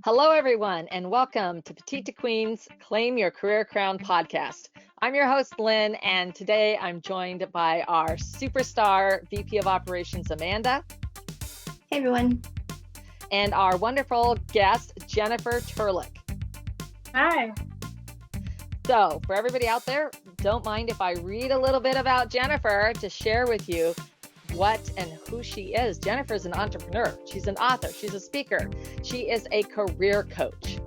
Hello, everyone, and welcome to Petite to Queen's Claim Your Career Crown podcast. I'm your host, Lynn, and today I'm joined by our superstar VP of Operations, Amanda. Hey, everyone. And our wonderful guest, Jennifer Turliuk. Hi. So, for everybody out there, don't mind if I read a little bit about Jennifer to share with you what and who she is. Jennifer is an entrepreneur. She's an author. She's a speaker. She is a career coach.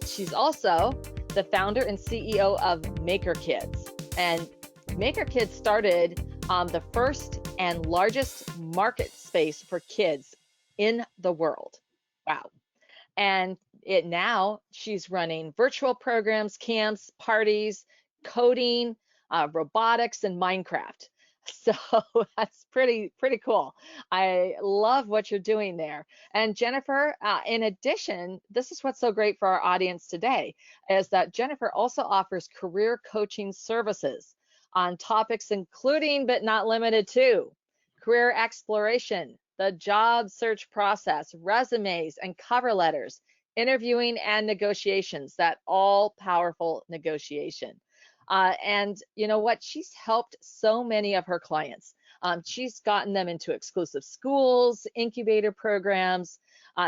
She's also the founder and CEO of Maker Kids. And Maker Kids started the first and largest market space for kids in the world. Wow. And now she's running virtual programs, camps, parties, coding, robotics, and Minecraft. So that's pretty cool. I love what you're doing there. And Jennifer, in addition, this is what's so great for our audience today, is that Jennifer also offers career coaching services on topics including, but not limited to, career exploration, the job search process, resumes and cover letters, interviewing and negotiations, that all-powerful negotiation. And you know what? She's helped so many of her clients. She's gotten them into exclusive schools, incubator programs.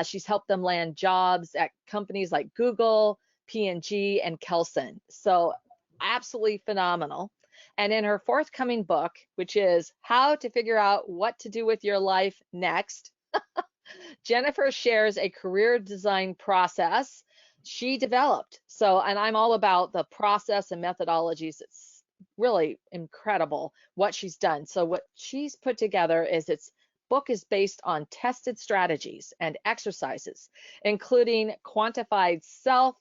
She's helped them land jobs at companies like Google, P&G, and Kelson. So absolutely phenomenal. And in her forthcoming book, which is How to Figure Out What to Do with Your Life Next, Jennifer shares a career design process she developed. So, and I'm all about the process and methodologies. It's really incredible what she's done. So what she's put together is its book is based on tested strategies and exercises, including quantified self,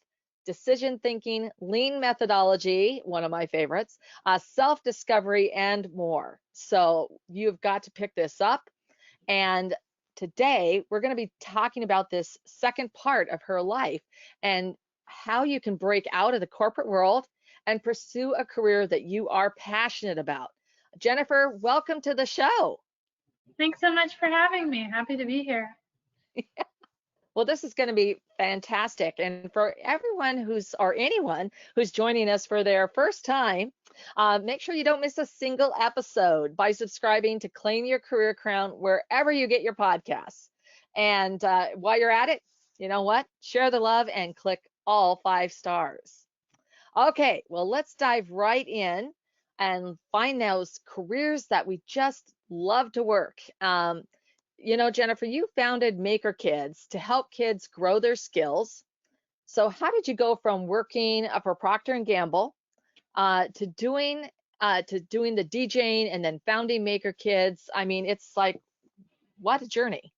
decision thinking, lean methodology, one of my favorites, self-discovery, and more. So you've got to pick this up. And today, we're going to be talking about this second part of her life and how you can break out of the corporate world and pursue a career that you are passionate about. Jennifer, welcome to the show. Thanks so much for having me. Happy to be here. Well, this is going to be fantastic. And for everyone anyone who's joining us for their first time, make sure you don't miss a single episode by subscribing to Claim Your Career Crown wherever you get your podcasts. And while you're at it, you know what? Share the love and click all 5 stars. Okay, well, let's dive right in and find those careers that we just love to work. You know, Jennifer, you founded Maker Kids to help kids grow their skills. So how did you go from working for Procter & Gamble to doing the DJing and then founding Maker Kids? I mean, it's like, what a journey.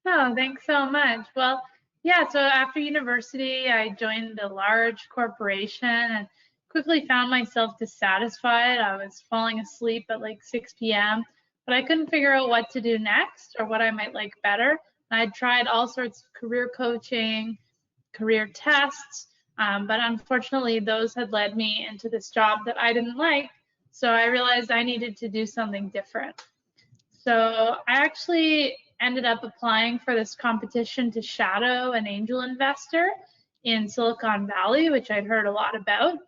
Oh, thanks so much. Well, yeah, so after university, I joined a large corporation and quickly found myself dissatisfied. I was falling asleep at like 6 p.m., but I couldn't figure out what to do next or what I might like better. I'd tried all sorts of career coaching, career tests, but unfortunately those had led me into this job that I didn't like. So I realized I needed to do something different. So I actually ended up applying for this competition to shadow an angel investor in Silicon Valley, which I'd heard a lot about.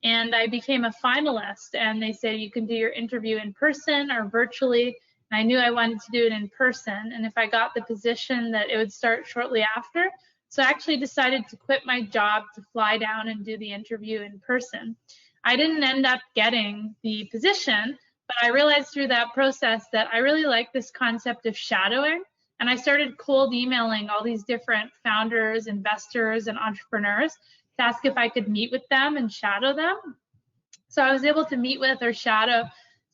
And I became a finalist, and they said you can do your interview in person or virtually. And I knew I wanted to do it in person, and if I got the position that it would start shortly after. So I actually decided to quit my job to fly down and do the interview in person. I didn't end up getting the position, but I realized through that process that I really like this concept of shadowing. And I started cold emailing all these different founders, investors, and entrepreneurs to ask if I could meet with them and shadow them. So I was able to meet with or shadow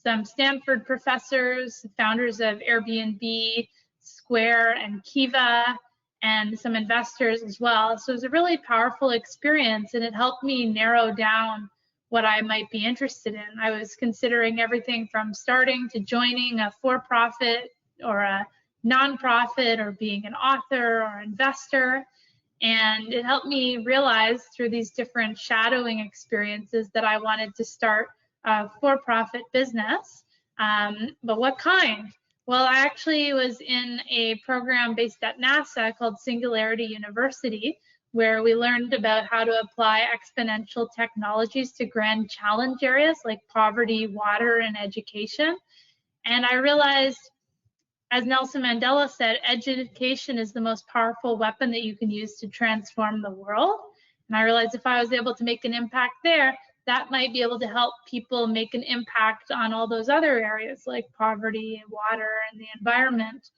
some Stanford professors, founders of Airbnb, Square, and Kiva, and some investors as well. So it was a really powerful experience, and it helped me narrow down what I might be interested in. I was considering everything from starting to joining a for-profit or a nonprofit or being an author or investor. And it helped me realize through these different shadowing experiences that I wanted to start a for-profit business. But what kind? Well, I actually was in a program based at NASA called Singularity University, where we learned about how to apply exponential technologies to grand challenge areas like poverty, water, and education. And I realized, as Nelson Mandela said, education is the most powerful weapon that you can use to transform the world. And I realized if I was able to make an impact there, that might be able to help people make an impact on all those other areas like poverty, water, and the environment.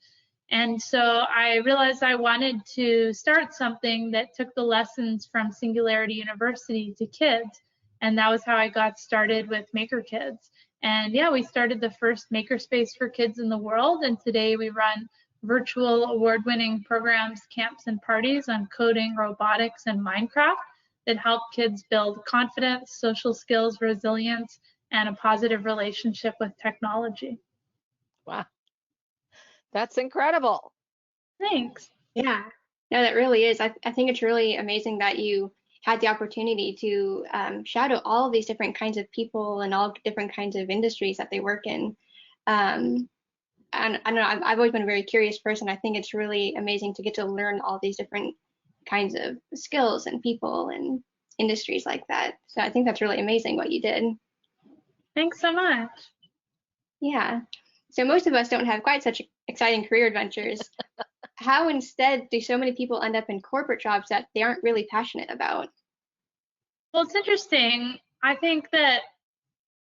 And so I realized I wanted to start something that took the lessons from Singularity University to kids. And that was how I got started with Maker Kids. And yeah, we started the first makerspace for kids in the world. And today we run virtual award-winning programs, camps, and parties on coding, robotics, and Minecraft that help kids build confidence, social skills, resilience, and a positive relationship with technology. Wow, that's incredible. Thanks. Yeah, no, that really is. I think it's really amazing that you had the opportunity to shadow all of these different kinds of people and all different kinds of industries that they work in. And I don't know, I've always been a very curious person. I think it's really amazing to get to learn all these different kinds of skills and people and industries like that. So I think that's really amazing what you did. Thanks so much. Yeah. So most of us don't have quite such exciting career adventures. How instead do so many people end up in corporate jobs that they aren't really passionate about? Well, it's interesting. I think that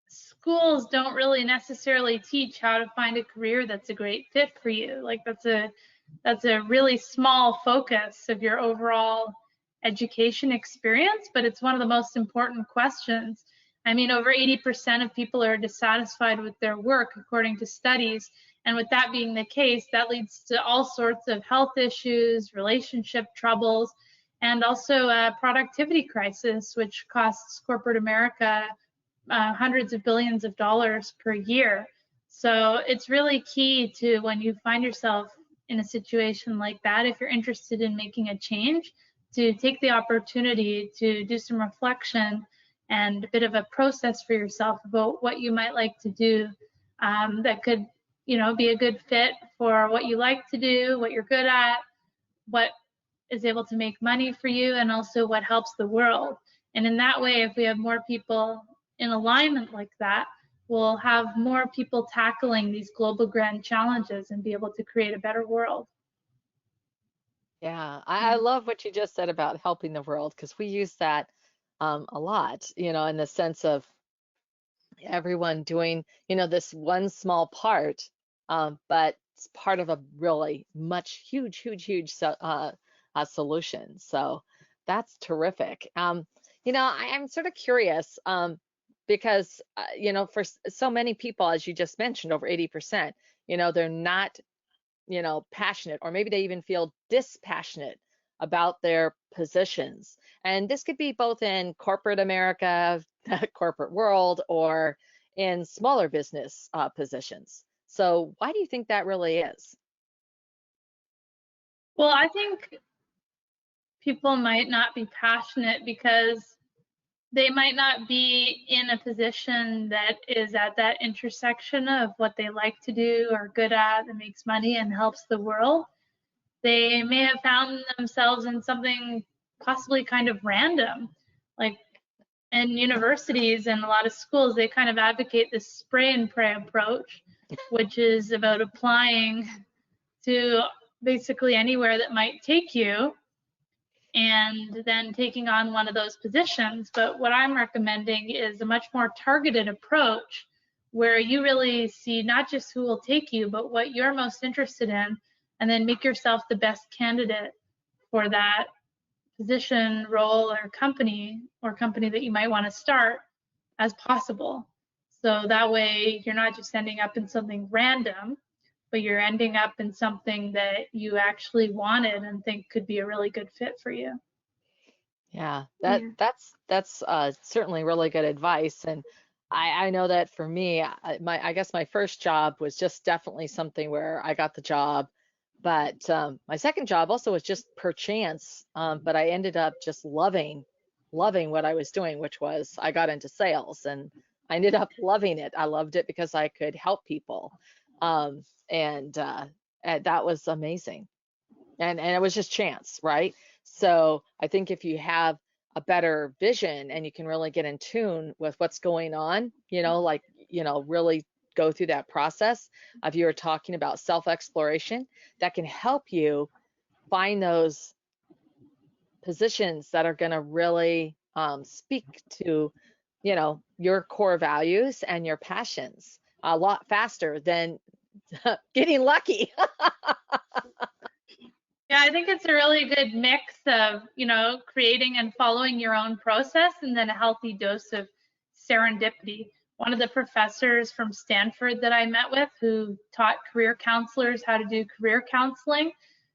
schools don't really necessarily teach how to find a career that's a great fit for you. Like that's a really small focus of your overall education experience, but it's one of the most important questions. I mean, over 80% of people are dissatisfied with their work, according to studies. And with that being the case, that leads to all sorts of health issues, relationship troubles, and also a productivity crisis, which costs corporate America hundreds of billions of dollars per year. So it's really key to, when you find yourself in a situation like that, if you're interested in making a change, to take the opportunity to do some reflection and a bit of a process for yourself about what you might like to do that could, be a good fit for what you like to do, what you're good at, what is able to make money for you, and also what helps the world. And in that way, if we have more people in alignment like that, we'll have more people tackling these global grand challenges and be able to create a better world. Yeah, I love what you just said about helping the world, because we use that a lot, in the sense of everyone doing, this one small part, but it's part of a really much huge solution. So that's terrific. I'm sort of curious, because, for so many people, as you just mentioned, over 80%, they're not, passionate, or maybe they even feel dispassionate about their positions. And this could be both in corporate America, corporate world, or in smaller business positions. So why do you think that really is? Well, I think people might not be passionate because they might not be in a position that is at that intersection of what they like to do or good at that makes money and helps the world. They may have found themselves in something possibly kind of random, like in universities and a lot of schools, they kind of advocate this spray and pray approach, which is about applying to basically anywhere that might take you and then taking on one of those positions. But what I'm recommending is a much more targeted approach where you really see not just who will take you, but what you're most interested in, and then make yourself the best candidate for that position, role, or company that you might want to start as possible. So that way you're not just ending up in something random, but you're ending up in something that you actually wanted and think could be a really good fit for you. Yeah, Yeah. that's certainly really good advice. And I know that for me, I guess my first job was just definitely something where I got the job. But my second job also was just per chance. But I ended up just loving what I was doing, which was I got into sales, and I ended up loving it. I loved it because I could help people. and that was amazing. And it was just chance, right? So I think if you have a better vision and you can really get in tune with what's going on, like, really go through that process of, you were talking about self-exploration, that can help you find those positions that are going to really speak to, your core values and your passions a lot faster than getting lucky. Yeah, I think it's a really good mix of, creating and following your own process, and then a healthy dose of serendipity. One of the professors from Stanford that I met with, who taught career counselors how to do career counseling,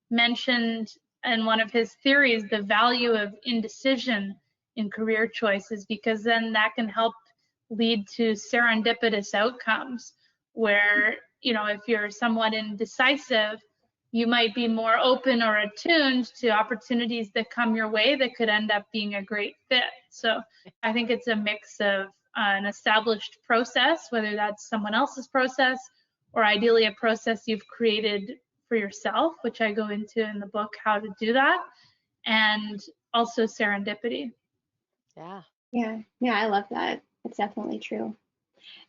mentioned in one of his theories the value of indecision in career choices, because then that can help lead to serendipitous outcomes where, if you're somewhat indecisive, you might be more open or attuned to opportunities that come your way that could end up being a great fit. So I think it's a mix of an established process, whether that's someone else's process or ideally a process you've created for yourself, which I go into in the book how to do that, and also serendipity. Yeah, I love that. It's definitely true.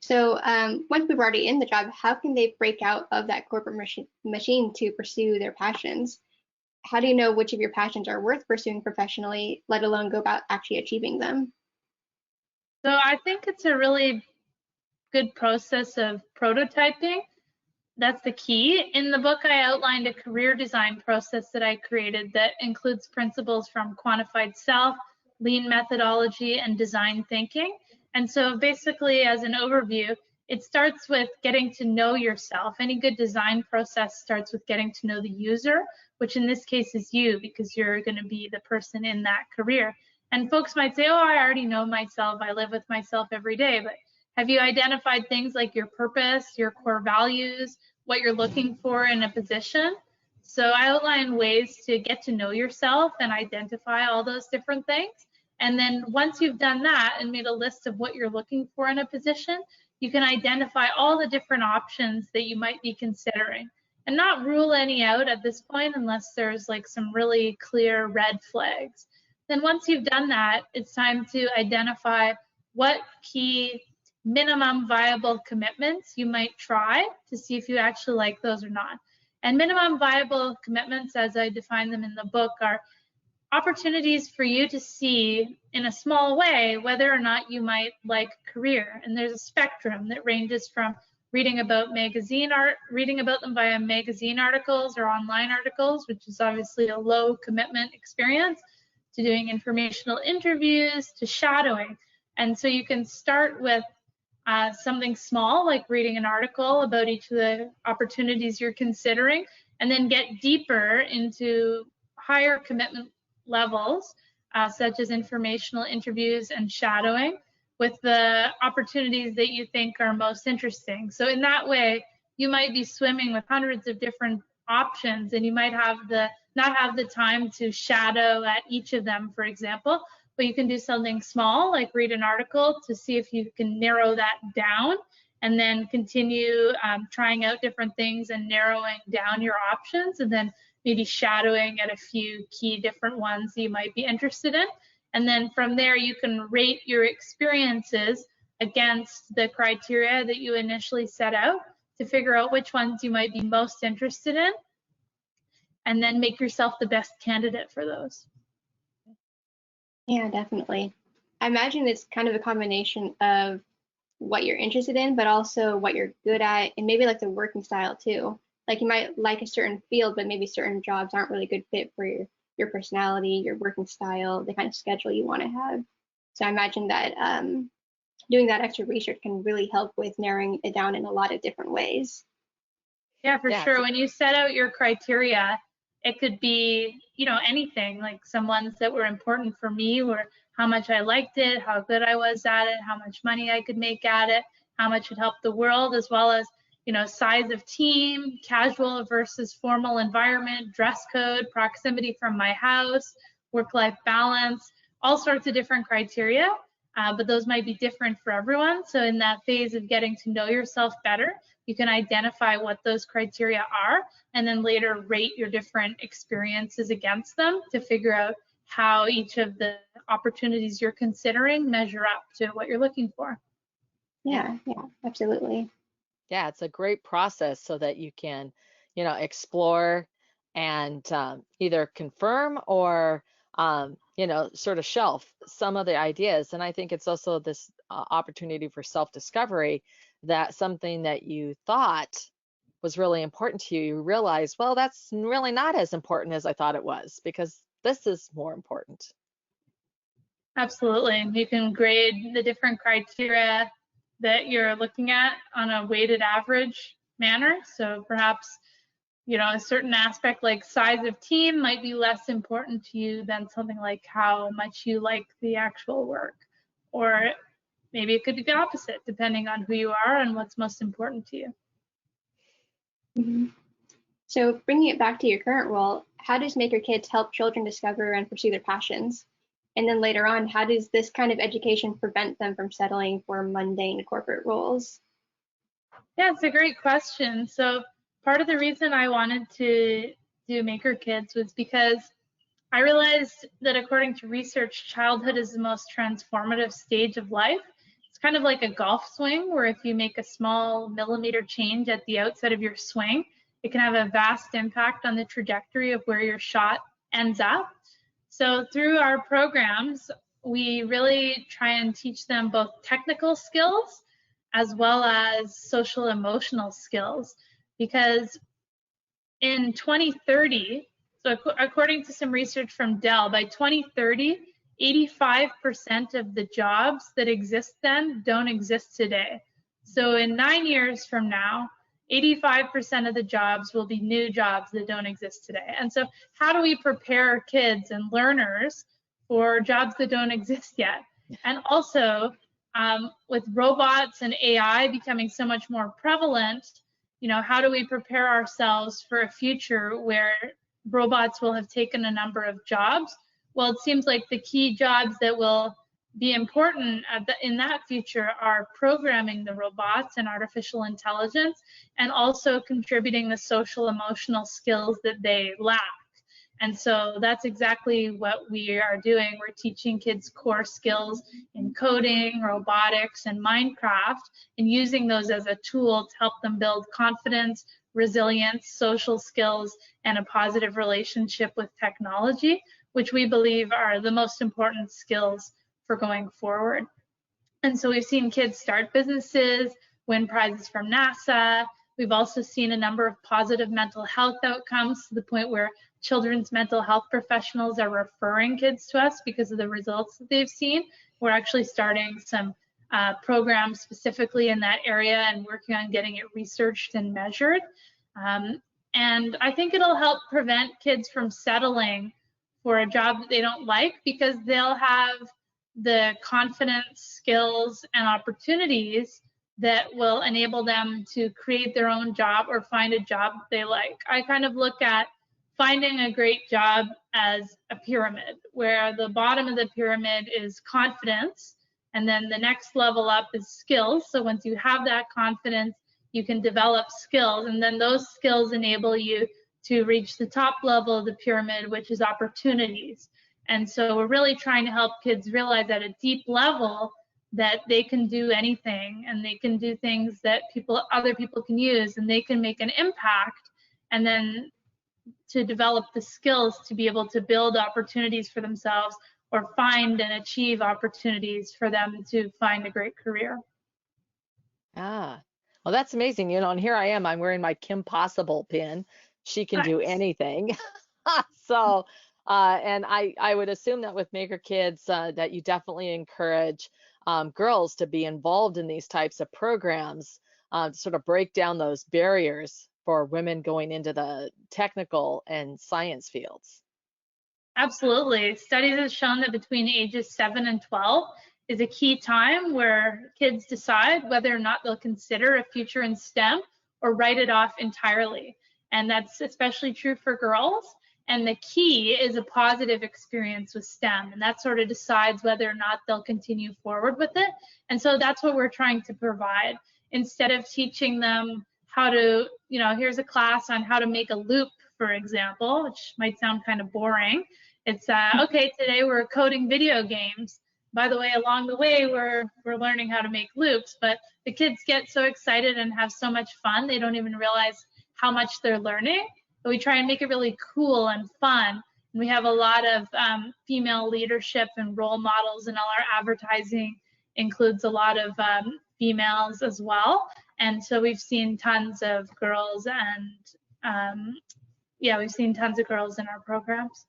So once people are already in the job, how can they break out of that corporate machine to pursue their passions? How do you know which of your passions are worth pursuing professionally, let alone go about actually achieving them? So I think it's a really good process of prototyping. That's the key. In the book, I outlined a career design process that I created that includes principles from quantified self, lean methodology, and design thinking. And so basically, as an overview, it starts with getting to know yourself. Any good design process starts with getting to know the user, which in this case is you, because you're going to be the person in that career. And folks might say, oh, I already know myself. I live with myself every day. But have you identified things like your purpose, your core values, what you're looking for in a position? So I outline ways to get to know yourself and identify all those different things. And then once you've done that and made a list of what you're looking for in a position, you can identify all the different options that you might be considering and not rule any out at this point unless there's like some really clear red flags. Then once you've done that, it's time to identify what key minimum viable commitments you might try to see if you actually like those or not. And minimum viable commitments, as I define them in the book, are opportunities for you to see in a small way whether or not you might like a career. And there's a spectrum that ranges from reading about them via magazine articles or online articles, which is obviously a low commitment experience, to doing informational interviews, to shadowing. And so you can start with something small, like reading an article about each of the opportunities you're considering, and then get deeper into higher commitment levels, such as informational interviews and shadowing, with the opportunities that you think are most interesting. So in that way, you might be swimming with hundreds of different options, and you might not have the time to shadow at each of them, for example. But you can do something small, like read an article, to see if you can narrow that down, and then continue trying out different things and narrowing down your options, and then maybe shadowing at a few key different ones you might be interested in. And then from there, you can rate your experiences against the criteria that you initially set out to figure out which ones you might be most interested in, and then make yourself the best candidate for those. Yeah, definitely. I imagine it's kind of a combination of what you're interested in, but also what you're good at, and maybe like the working style too. Like you might like a certain field, but maybe certain jobs aren't really a good fit for your personality, your working style, the kind of schedule you want to have. So I imagine that doing that extra research can really help with narrowing it down in a lot of different ways. Yeah, for sure. When you set out your criteria, it could be, anything. Like some ones that were important for me were how much I liked it, how good I was at it, how much money I could make at it, how much it helped the world, as well as, size of team, casual versus formal environment, dress code, proximity from my house, work-life balance, all sorts of different criteria. but those might be different for everyone. So in that phase of getting to know yourself better, you can identify what those criteria are, and then later rate your different experiences against them to figure out how each of the opportunities you're considering measure up to what you're looking for. Yeah, absolutely. Yeah, it's a great process so that you can, explore and either confirm or, sort of shelf some of the ideas. And I think it's also this opportunity for self-discovery, that something that you thought was really important to you, you realize, well, that's really not as important as I thought it was, because this is more important. Absolutely. You can grade the different criteria that you're looking at on a weighted average manner. So perhaps, a certain aspect like size of team might be less important to you than something like how much you like the actual work. Or maybe it could be the opposite, depending on who you are and what's most important to you. Mm-hmm. So bringing it back to your current role, how does Maker Kids help children discover and pursue their passions? And then later on, how does this kind of education prevent them from settling for mundane corporate roles? Yeah, it's a great question. So part of the reason I wanted to do Maker Kids was because I realized that according to research, childhood is the most transformative stage of life. It's kind of like a golf swing, where if you make a small millimeter change at the outset of your swing, it can have a vast impact on the trajectory of where your shot ends up. So through our programs, we really try and teach them both technical skills as well as social emotional skills, because in 2030, so according to some research from Dell, by 2030, 85% of the jobs that exist then don't exist today. So in 9 years from now, 85% of the jobs will be new jobs that don't exist today. And so how do we prepare kids and learners for jobs that don't exist yet? And also, with robots and AI becoming so much more prevalent, how do we prepare ourselves for a future where robots will have taken a number of jobs? Well, it seems like the key jobs that will be important in that future are programming the robots and artificial intelligence, and also contributing the social emotional skills that they lack. And so that's exactly what we are doing. We're teaching kids core skills in coding, robotics, and Minecraft, and using those as a tool to help them build confidence, resilience, social skills, and a positive relationship with technology, which we believe are the most important skills for going forward. And so we've seen kids start businesses, win prizes from NASA. We've also seen a number of positive mental health outcomes, to the point where children's mental health professionals are referring kids to us because of the results that they've seen. We're actually starting some programs specifically in that area and working on getting it researched and measured. And I think it'll help prevent kids from settling for a job that they don't like, because they'll have the confidence, skills, and opportunities that will enable them to create their own job or find a job that they like. I kind of look at finding a great job as a pyramid, where the bottom of the pyramid is confidence, and then the next level up is skills. So once you have that confidence, you can develop skills, and then those skills enable you to reach the top level of the pyramid, which is opportunities. And so we're really trying to help kids realize at a deep level that they can do anything, and they can do things that other people can use, and they can make an impact, and then to develop the skills to be able to build opportunities for themselves, or find and achieve opportunities for them to find a great career. Ah, well, that's amazing. And here I am, I'm wearing my Kim Possible pin. She can do anything. So, and I would assume that with Maker Kids, that you definitely encourage girls to be involved in these types of programs, to sort of break down those barriers for women going into the technical and science fields. Absolutely. Studies have shown that between ages 7 and 12 is a key time where kids decide whether or not they'll consider a future in STEM or write it off entirely. And that's especially true for girls. And the key is a positive experience with STEM, and that sort of decides whether or not they'll continue forward with it. And so that's what we're trying to provide. Instead of teaching them how to, here's a class on how to make a loop, for example, which might sound kind of boring. It's okay, today we're coding video games. By the way, along the way, we're learning how to make loops, but the kids get so excited and have so much fun, they don't even realize how much they're learning. But we try and make it really cool and fun. And we have a lot of female leadership and role models, and all our advertising includes a lot of females as well. And so we've seen tons of girls, and we've seen tons of girls in our programs.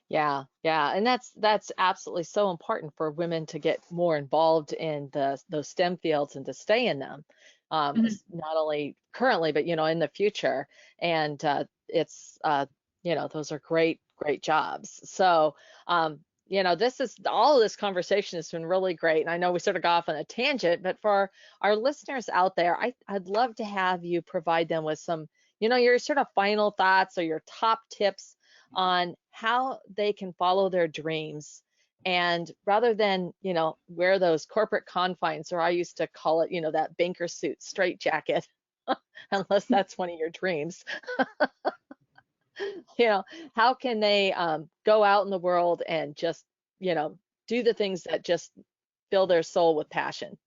Yeah, and that's absolutely so important for women to get more involved in those STEM fields and to stay in them, not only currently, but in the future. And it's those are great jobs. So all of this conversation has been really great, and I know we sort of got off on a tangent, but for our listeners out there, I'd love to have you provide them with some your sort of final thoughts or your top tips on how they can follow their dreams, and rather than wear those corporate confines, or I used to call it that banker suit straight jacket, unless that's one of your dreams. How can they go out in the world and just do the things that just fill their soul with passion?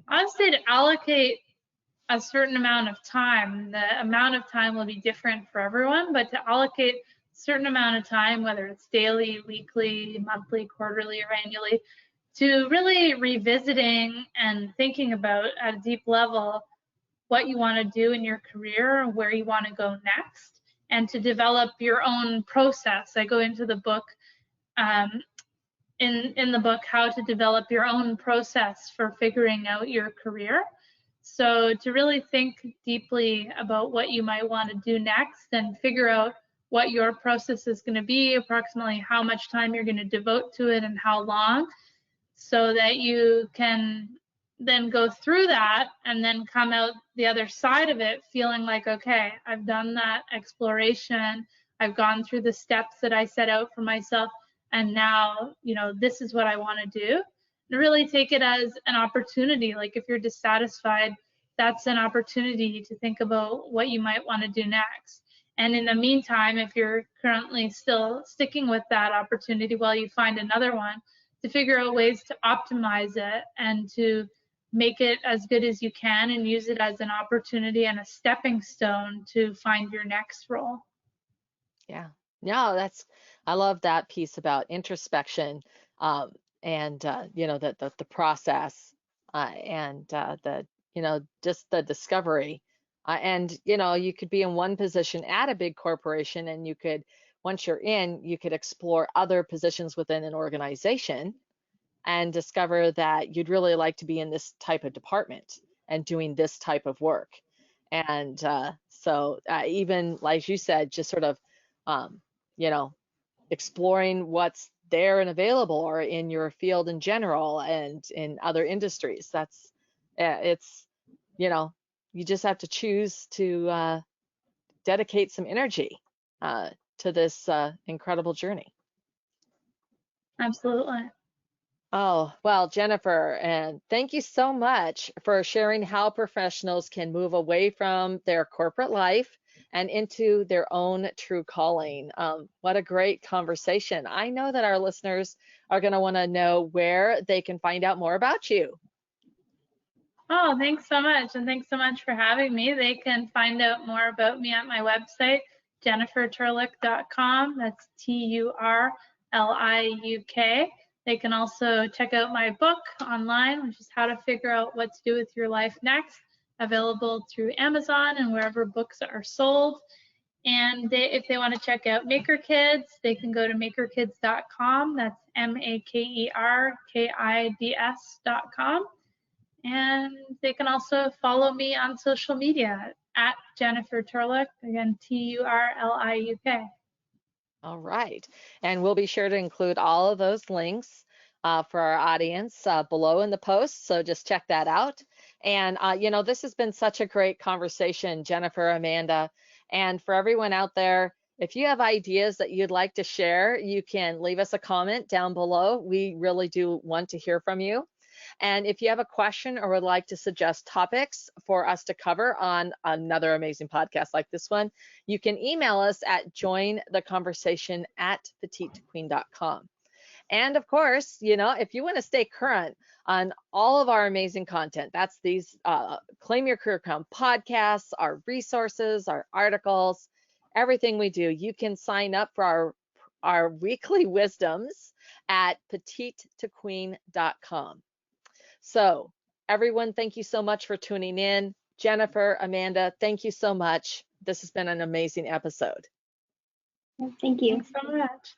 I would say to allocate a certain amount of time. The amount of time will be different for everyone, but to allocate a certain amount of time, whether it's daily, weekly, monthly, quarterly, or annually, to really revisiting and thinking about at a deep level what you want to do in your career, where you want to go next, and to develop your own process. I go into the book, in the book, how to develop your own process for figuring out your career. So to really think deeply about what you might want to do next and figure out what your process is going to be, approximately how much time you're going to devote to it and how long, so that you can then go through that and then come out the other side of it feeling like, okay, I've done that exploration, I've gone through the steps that I set out for myself, and now, this is what I want to do. And really take it as an opportunity. Like if you're dissatisfied, that's an opportunity to think about what you might want to do next. And in the meantime, if you're currently still sticking with that opportunity while you find another one, to figure out ways to optimize it and to make it as good as you can and use it as an opportunity and a stepping stone to find your next role. Yeah. No, I love that piece about introspection, and the process, and just the discovery, and you could be in one position at a big corporation, and once you're in, you could explore other positions within an organization and discover that you'd really like to be in this type of department and doing this type of work. And so even like you said, just sort of exploring what's there and available, or in your field in general and in other industries. It's you just have to choose to dedicate some energy to this incredible journey. Absolutely. Oh, well, Jennifer, and thank you so much for sharing how professionals can move away from their corporate life and into their own true calling. What a great conversation. I know that our listeners are going to want to know where they can find out more about you. Oh, thanks so much. And thanks so much for having me. They can find out more about me at my website, jenniferturliuk.com. That's TURLIUK. They can also check out my book online, which is How to Figure Out What to Do with Your Life Next, available through Amazon and wherever books are sold. And if they want to check out Maker Kids, they can go to makerkids.com. That's MAKERKIDS.com. And they can also follow me on social media at Jennifer Turliuk, again, TURLIUK. All right. And we'll be sure to include all of those links for our audience below in the post. So just check that out. And, this has been such a great conversation, Jennifer, Amanda. And for everyone out there, If you have ideas that you'd like to share, you can leave us a comment down below. We really do want to hear from you. And if you have a question or would like to suggest topics for us to cover on another amazing podcast like this one, you can email us at jointheconversation@petitequeen.com. And of course, if you want to stay current on all of our amazing content, that's these Claim Your Career Crown podcasts, our resources, our articles, everything we do, you can sign up for our weekly wisdoms at petitetoqueen.com. So everyone, thank you so much for tuning in. Jennifer, Amanda, thank you so much. This has been an amazing episode. Thank you. Thanks so much.